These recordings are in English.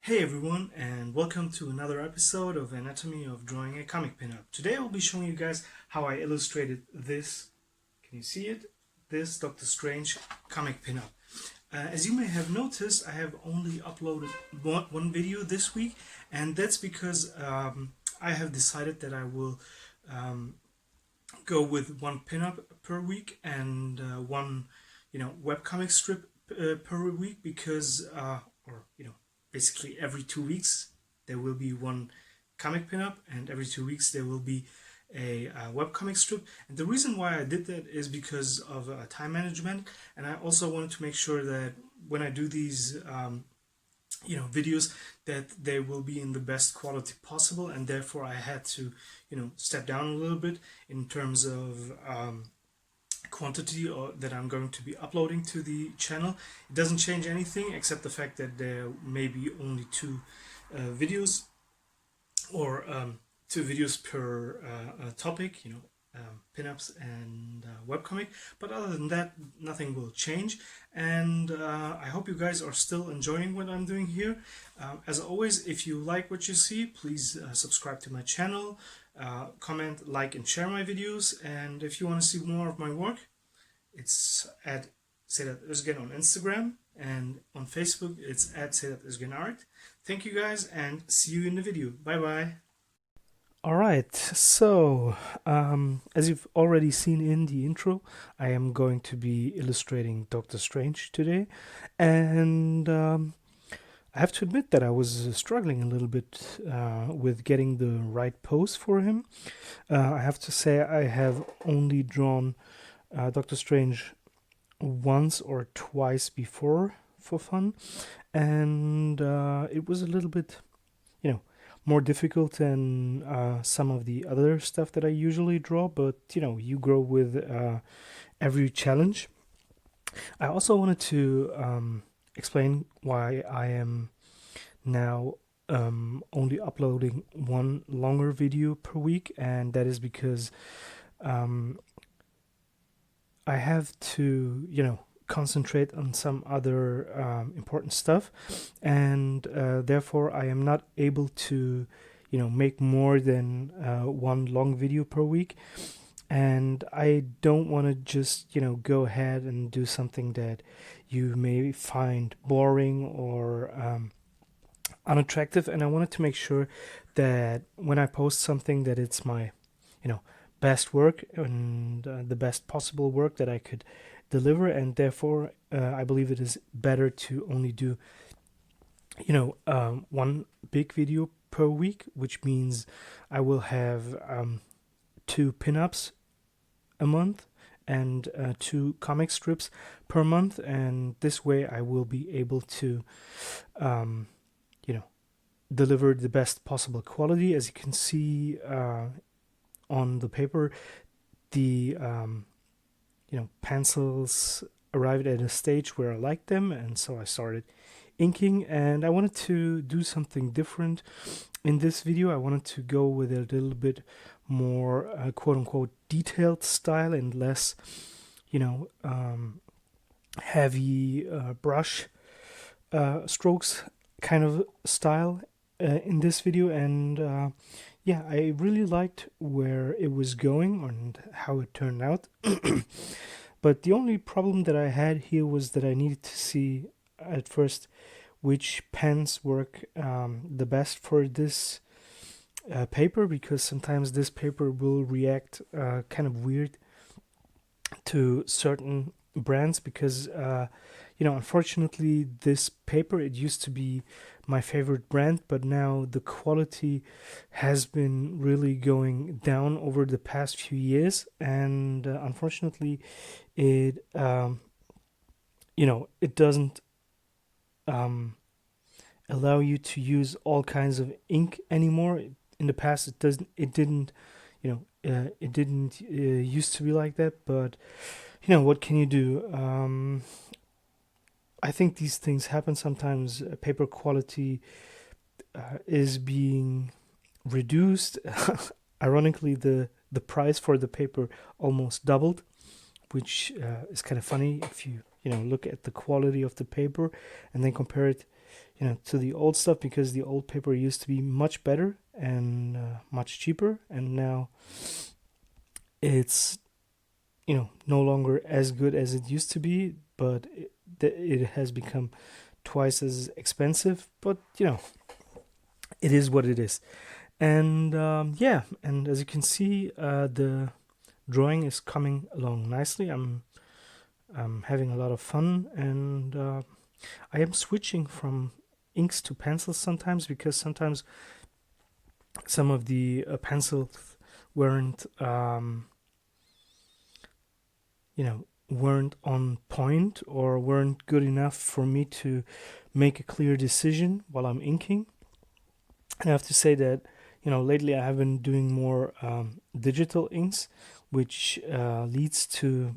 Hey everyone, and welcome to another episode of Anatomy of Drawing a Comic Pinup. Today I'll be showing you guys how I illustrated this. Can you see it? This Dr. Strange comic pinup. As you may have noticed, I have only uploaded one video this week, and that's because I have decided that I will go with one pinup per week and one, webcomic strip per week because, basically every 2 weeks there will be one comic pinup, and every 2 weeks there will be a webcomic strip. And the reason why I did that is because of time management, and I also wanted to make sure that when I do these videos, that they will be in the best quality possible, and therefore I had to step down a little bit in terms of quantity that I'm going to be uploading to the channel. It doesn't change anything except the fact that there may be only two videos, or two videos per topic, pinups and webcomic. But other than that, nothing will change. And I hope you guys are still enjoying what I'm doing here. As always, if you like what you see, please subscribe to my channel, comment, like, and share my videos. And if you want to see more of my work, it's at Sedat Özgen on Instagram, and on Facebook it's at Sedat Özgen Art. Thank you guys, and see you in the video. Bye bye. All right, so as you've already seen in the intro, I am going to be illustrating Doctor Strange today, and I have to admit that I was struggling a little bit with getting the right pose for him. I have to say I have only drawn Doctor Strange once or twice before for fun, and it was a little bit, more difficult than some of the other stuff that I usually draw, but you grow with every challenge. I also wanted to explain why I am now only uploading one longer video per week, and that is because I have to, concentrate on some other important stuff, and therefore I am not able to, make more than one long video per week. And I don't want to just, go ahead and do something that you may find boring or unattractive. And I wanted to make sure that when I post something, that it's my, best work and the best possible work that I could deliver. And therefore I believe it is better to only do one big video per week, which means I will have two pinups a month and two comic strips per month, and this way I will be able to deliver the best possible quality. As you can see on the paper, the pencils arrived at a stage where I liked them, and so I started inking. And I wanted to do something different in this video. I wanted to go with a little bit more quote-unquote detailed style and less heavy brush strokes kind of style in this video. And I really liked where it was going and how it turned out. But the only problem that I had here was that I needed to see at first which pens work the best for this paper, because sometimes this paper will react kind of weird to certain brands, because unfortunately this paper, it used to be my favorite brand, but now the quality has been really going down over the past few years, and unfortunately it it doesn't allow you to use all kinds of ink anymore. In the past it didn't used to be like that, but what can you do? I think these things happen sometimes. Paper quality is being reduced. Ironically, the price for the paper almost doubled, which is kind of funny if you look at the quality of the paper and then compare it, to the old stuff, because the old paper used to be much better and much cheaper, and now it's no longer as good as it used to be, but it has become twice as expensive. But it is what it is. And yeah, and as you can see, the drawing is coming along nicely. I'm having a lot of fun, and I am switching from inks to pencils sometimes, because sometimes some of the pencils weren't weren't on point or weren't good enough for me to make a clear decision while I'm inking. And I have to say that lately I have been doing more digital inks, which leads to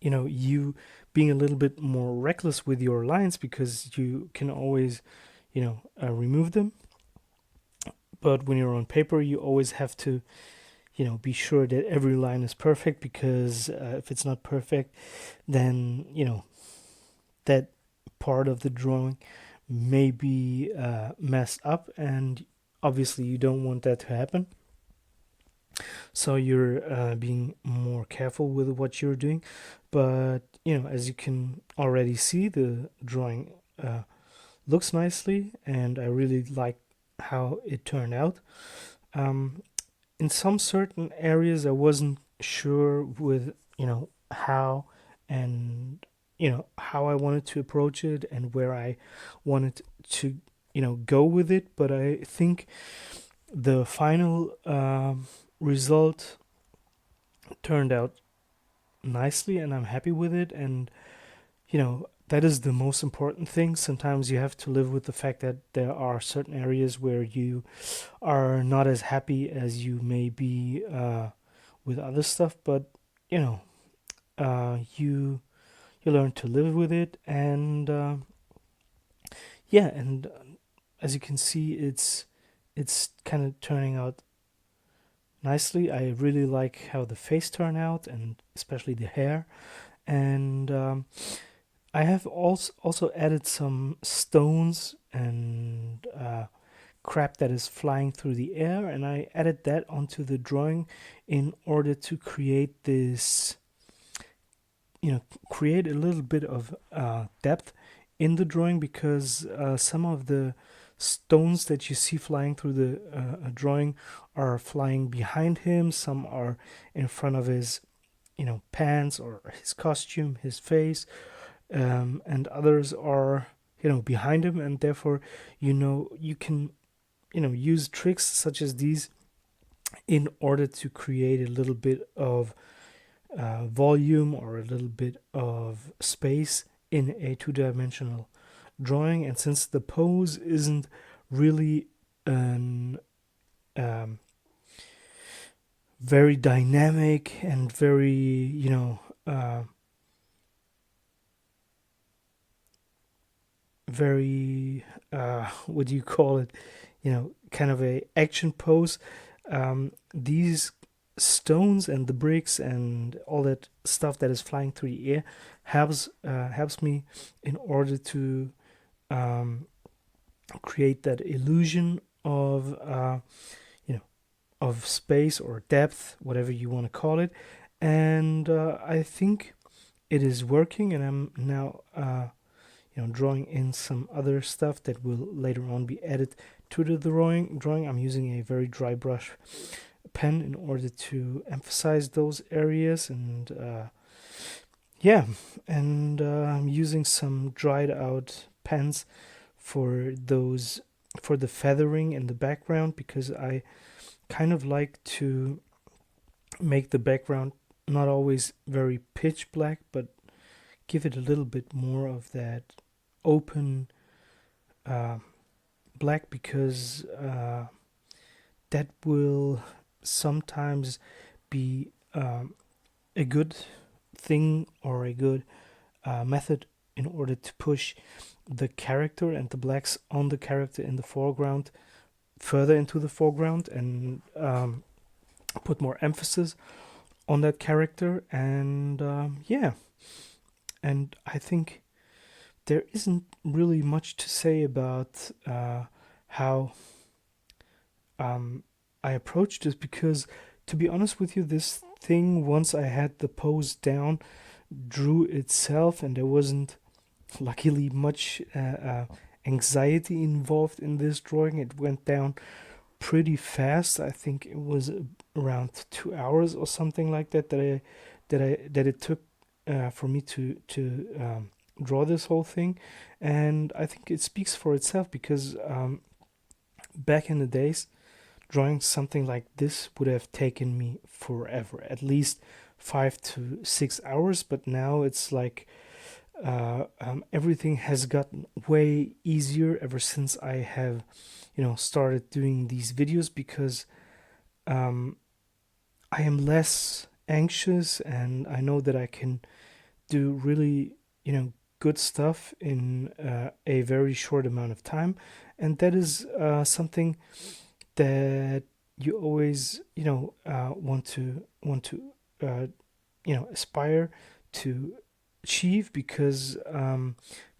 you being a little bit more reckless with your lines, because you can always remove them. But when you're on paper, you always have to be sure that every line is perfect, because if it's not perfect, then that part of the drawing may be messed up, and obviously you don't want that to happen. So you're being more careful with what you're doing. But as you can already see, the drawing looks nicely, and I really like how it turned out. In some certain areas I wasn't sure with how, and how I wanted to approach it and where I wanted to go with it, but I think the final result turned out nicely, and I'm happy with it. And that is the most important thing. Sometimes you have to live with the fact that there are certain areas where you are not as happy as you may be with other stuff, but you learn to live with it. And yeah, and as you can see, it's kind of turning out nicely. I really like how the face turned out, and especially the hair. And I have also added some stones and crap that is flying through the air, and I added that onto the drawing in order to create this, create a little bit of depth in the drawing, because some of the stones that you see flying through the drawing are flying behind him, some are in front of his pants or his costume, his face, and others are behind him, and therefore you can use tricks such as these in order to create a little bit of volume or a little bit of space in a two-dimensional drawing. And since the pose isn't really an very dynamic and very very what do you call it, kind of a action pose, these stones and the bricks and all that stuff that is flying through the air helps me in order to create that illusion of of space or depth, whatever you want to call it. And I think it is working, and I'm now drawing in some other stuff that will later on be added to the drawing. I'm using a very dry brush pen in order to emphasize those areas, and yeah, and I'm using some dried out pens for the feathering in the background, because I kind of like to make the background not always very pitch black, but give it a little bit more of that open black, because that will sometimes be a good thing or a good method in order to push the character and the blacks on the character in the foreground further into the foreground, and put more emphasis on that character. And yeah, And I think there isn't really much to say about how I approached this, because, to be honest with you, this thing, once I had the pose down, drew itself, and there wasn't luckily much anxiety involved in this drawing. It went down pretty fast. I think it was around 2 hours or something like that that it took for me to draw this whole thing, and I think it speaks for itself, because back in the days, drawing something like this would have taken me forever, at least 5 to 6 hours. But now it's like everything has gotten way easier ever since I have, started doing these videos, because I am less anxious, and I know that I can do really, good stuff in a very short amount of time. And that is something that you always, want to aspire to achieve, because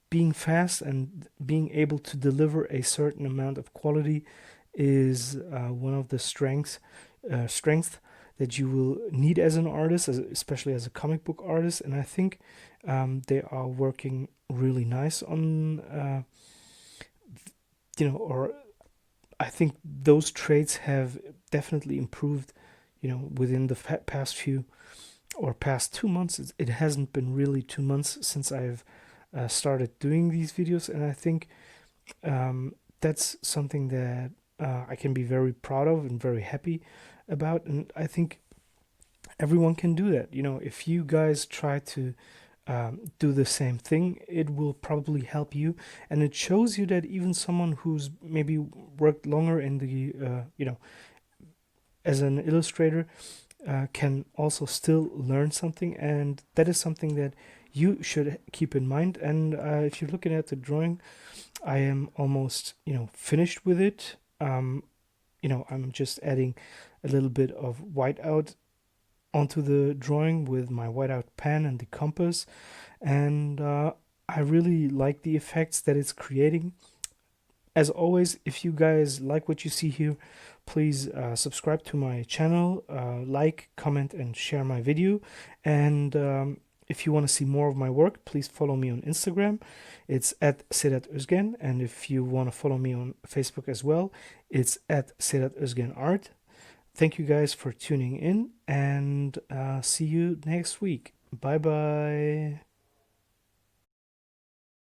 being fast and being able to deliver a certain amount of quality is one of the strengths that you will need as an artist, especially as a comic book artist. And I think they are working really nice on, or I think those traits have definitely improved, within the past few or past 2 months. It hasn't been really 2 months since I've started doing these videos, and I think that's something that I can be very proud of and very happy about. And I think everyone can do that. If you guys try to do the same thing, it will probably help you, and it shows you that even someone who's maybe worked longer in the as an illustrator can also still learn something, and that is something that you should keep in mind. And if you're looking at the drawing, I am almost finished with it. I'm just adding a little bit of whiteout onto the drawing with my whiteout pen and the compass, and I really like the effects that it's creating. As always, if you guys like what you see here, please subscribe to my channel, like, comment, and share my video. And if you want to see more of my work, please follow me on Instagram. It's at Sedat Özgen. And if you want to follow me on Facebook as well, it's at Sedat Özgen Art. Thank you guys for tuning in, and see you next week. Bye bye.